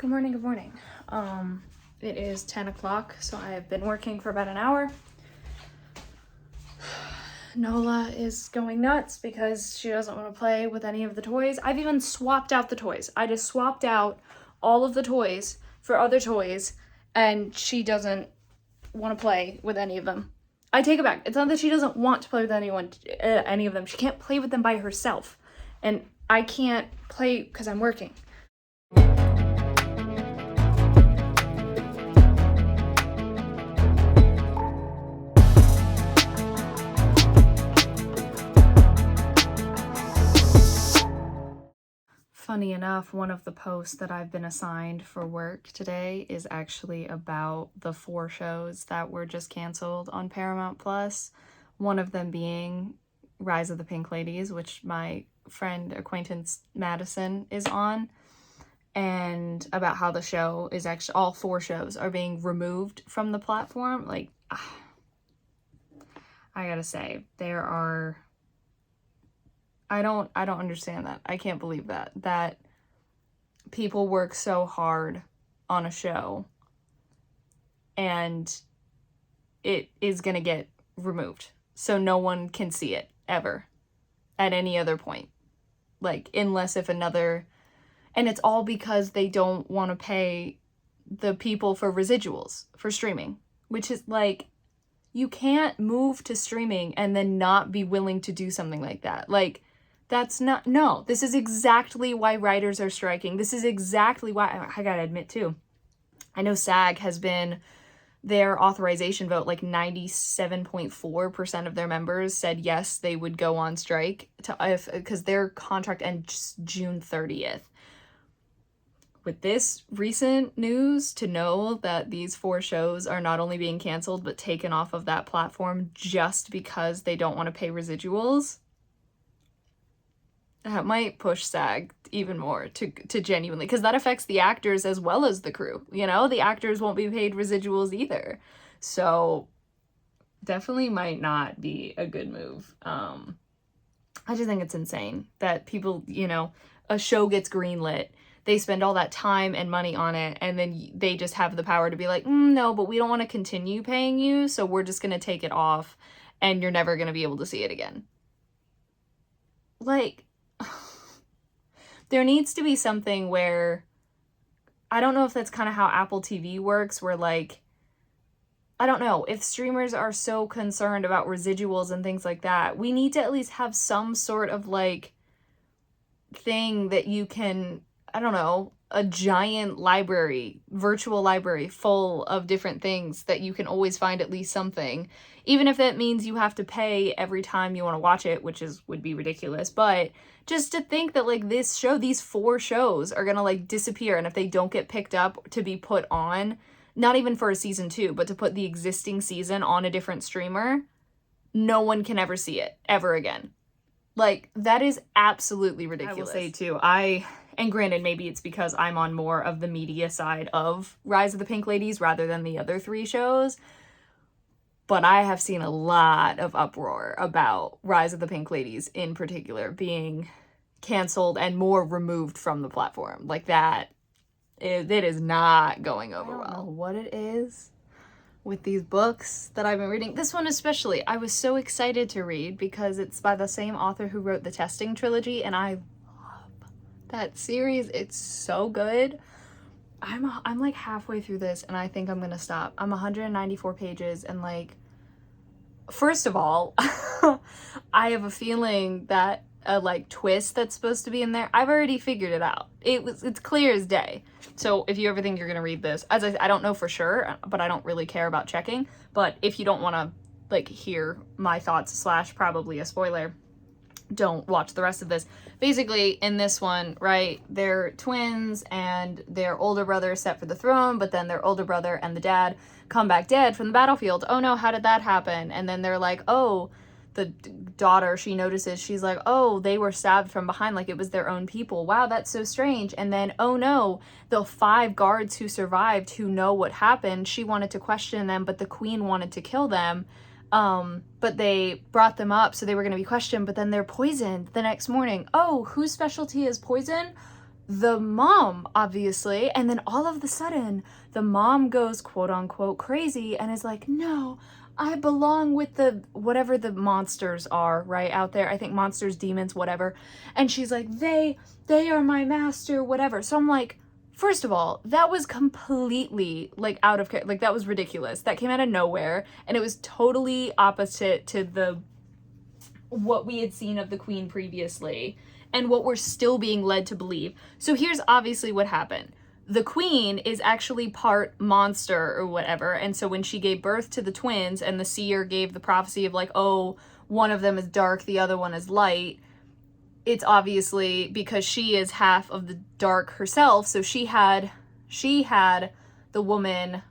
Good morning, good morning. It is 10 o'clock, so I have been working for about an hour. Nola is going nuts because she doesn't want to play with any of the toys. I've even swapped out the toys. I just swapped out all of the toys for other toys, and she doesn't want to play with any of them. I take it back. It's not that she doesn't want to play with any of them. She can't play with them by herself, and I can't play because I'm working. Funny enough, one of the posts that I've been assigned for work today is actually about the 4 shows that were just canceled on Paramount Plus. One of them being Rise of the Pink Ladies, which my friend acquaintance Madison is on, and about how the show is actually, all 4 shows are being removed from the platform. Like, I gotta say, there are... I don't understand that. I can't believe that people work so hard on a show and it is going to get removed. So no one can see it ever at any other point. Like, unless if another, and it's all because they don't want to pay the people for residuals for streaming, which is like, you can't move to streaming and then not be willing to do something like that. Like, that's not, no, this is exactly why writers are striking. This is exactly why, I gotta admit too, I know SAG has been, their authorization vote, like 97.4% of their members said yes, they would go on strike because their contract ends June 30th. With this recent news, to know that these 4 shows are not only being canceled, but taken off of that platform just because they don't want to pay residuals, that might push SAG even more to genuinely, because that affects the actors as well as the crew. You know, the actors won't be paid residuals either. So definitely might not be a good move. I just think it's insane that people, you know, a show gets greenlit, they spend all that time and money on it, and then they just have the power to be like, no, but we don't want to continue paying you, so we're just going to take it off, and you're never going to be able to see it again. Like, there needs to be something where, I don't know if that's kind of how Apple TV works, where like, I don't know, if streamers are so concerned about residuals and things like that, we need to at least have some sort of like thing that you can, I don't know, a giant library, virtual library full of different things that you can always find at least something, even if that means you have to pay every time you want to watch it, which would be ridiculous. But just to think that like this show, these 4 shows are gonna like disappear, and if they don't get picked up to be put on, not even for a season 2, but to put the existing season on a different streamer, no one can ever see it ever again. Like, that is absolutely ridiculous. I will say too, and granted, maybe it's because I'm on more of the media side of Rise of the Pink Ladies rather than the other 3 shows, but I have seen a lot of uproar about Rise of the Pink Ladies in particular being canceled and more removed from the platform. Like, it is not going over well. I don't know what it is with these books that I've been reading. This one especially, I was so excited to read because it's by the same author who wrote the Testing trilogy, and I love that series. It's so good. I'm like halfway through this and I think I'm gonna stop. I'm 194 pages and like, first of all, I have a feeling that a like twist that's supposed to be in there, I've already figured it out. It's clear as day. So if you ever think you're gonna read this, as I don't know for sure, but I don't really care about checking, but if you don't want to like hear my thoughts / probably a spoiler, don't watch the rest of this. Basically, in this one, right, they're twins and their older brother is set for the throne, but then their older brother and the dad come back dead from the battlefield. Oh no, how did that happen? And then they're like, oh, the daughter, she notices, she's like, oh, they were stabbed from behind like it was their own people. Wow, that's so strange. And then, oh no, the 5 guards who survived, who know what happened, she wanted to question them, but the queen wanted to kill them. But they brought them up, so they were going to be questioned, but then they're poisoned the next morning. Oh, whose specialty is poison? the mom, obviously, and then all of the sudden, the mom goes quote unquote crazy and is like, no, I belong with the, whatever the monsters are, right, out there. I think monsters, demons, whatever. And she's like, they are my master, whatever. So I'm like, first of all, that was completely, like, out of, like, that was ridiculous. That came out of nowhere, and it was totally opposite to what we had seen of the queen previously, and what we're still being led to believe. So here's obviously what happened. The queen is actually part monster or whatever, and so when she gave birth to the twins and the seer gave the prophecy of like, oh, one of them is dark, the other one is light, it's obviously because she is half of the dark herself, so she had the woman,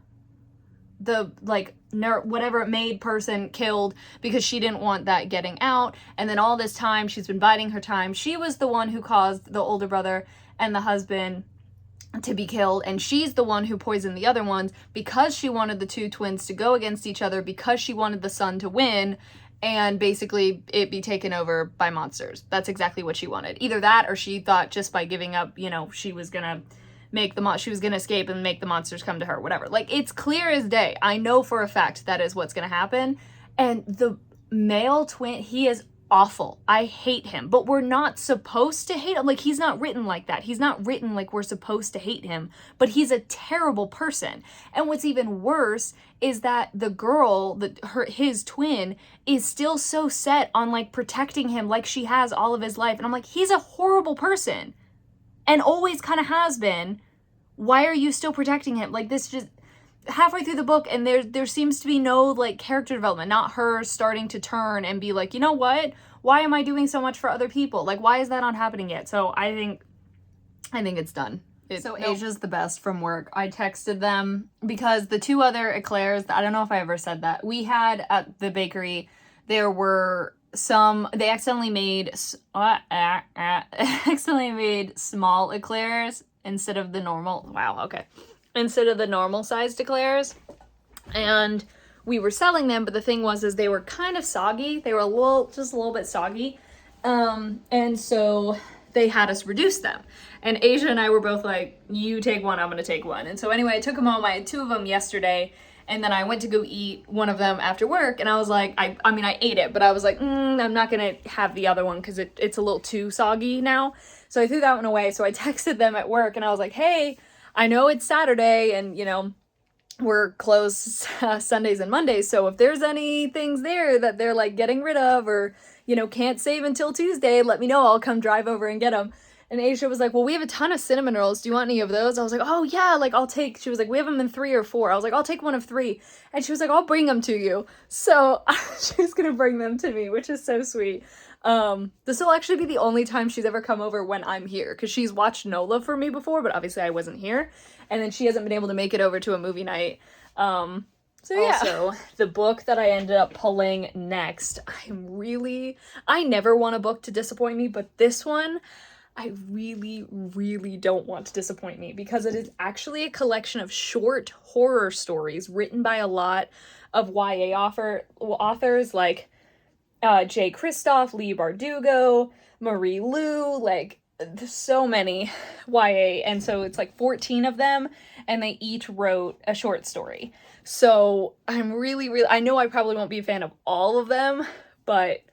the like whatever maid person killed because she didn't want that getting out, and then all this time she's been biding her time. She was the one who caused the older brother and the husband to be killed, and she's the one who poisoned the other ones because she wanted the two twins to go against each other, because she wanted the son to win and basically it be taken over by monsters. That's exactly what she wanted. Either that, or she thought just by giving up, you know, she was gonna escape and make the monsters come to her, whatever. Like, it's clear as day. I know for a fact that is what's gonna happen. And the male twin, he is awful. I hate him, but we're not supposed to hate him. Like, he's not written like that. He's not written like we're supposed to hate him, but he's a terrible person. And what's even worse is that the girl, his twin, is still so set on like protecting him like she has all of his life. And I'm like, he's a horrible person and always kind of has been. Why are you still protecting him? Like, this just halfway through the book, and there seems to be no like character development, not her starting to turn and be like, you know what, why am I doing so much for other people? Like, why is that not happening yet? So I think it's done. Asia's the best from work. I texted them because the two other eclairs, I don't know if I ever said that, we had at the bakery, there were they accidentally made small eclairs instead of the normal sized eclairs, and we were selling them, but the thing was is they were kind of soggy. They were just a little bit soggy, and so they had us reduce them, and Asia and I were both like, you take one, I'm gonna take one. And so anyway, I took them home. I had two of them yesterday, and then I went to go eat one of them after work, and I was like, I mean I ate it, but I was like, I'm not gonna have the other one because it's a little too soggy now. So I threw that one away. So I texted them at work and I was like, hey, I know it's Saturday and, you know, we're closed Sundays and Mondays. So if there's any things there that they're like getting rid of or, you know, can't save until Tuesday, let me know. I'll come drive over and get them. And Asia was like, well, we have a ton of cinnamon rolls. Do you want any of those? I was like, oh yeah, like she was like, we have them in 3 or 4. I was like, I'll take one of 3. And she was like, I'll bring them to you. So she was going to bring them to me, which is so sweet. This will actually be the only time she's ever come over when I'm here, because she's watched Nola for me before, but obviously I wasn't here. And then she hasn't been able to make it over to a movie night. So yeah. Also, the book that I ended up pulling next, I never want a book to disappoint me, but this one, I really, really don't want to disappoint me, because it is actually a collection of short horror stories written by a lot of YA authors like Jay Kristoff, Lee Bardugo, Marie Lu, like so many YA, and so it's like 14 of them, and they each wrote a short story. So I'm really, I know I probably won't be a fan of all of them, but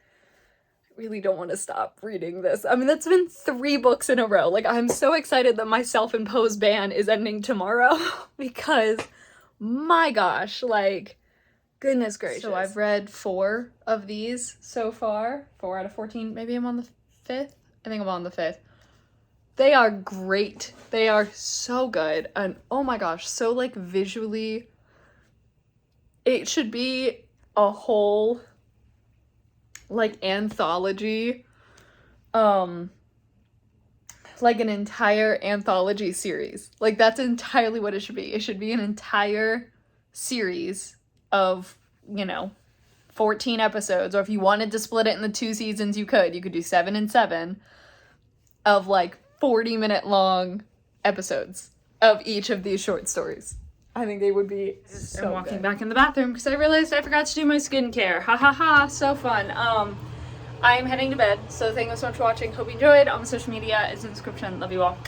really don't want to stop reading this. I mean, that's been 3 books in a row. Like, I'm so excited that my self-imposed ban is ending tomorrow because my gosh, like, goodness gracious. So I've read 4 of these so far. 4 out of 14. Maybe I'm on the 5th? I think I'm on the 5th. They are great. They are so good. And oh my gosh, so like visually, it should be a whole like anthology, like an entire anthology series. Like, that's entirely what it should be. It should be an entire series of, you know, 14 episodes, or if you wanted to split it into 2 seasons, you could do 7 and 7 of like 40-minute long episodes of each of these short stories. I think they would be so I'm walking back in the bathroom because I realized I forgot to do my skincare. Ha ha ha, so fun. I'm heading to bed, so thank you so much for watching. Hope you enjoyed. All my social media is in the description. Love you all.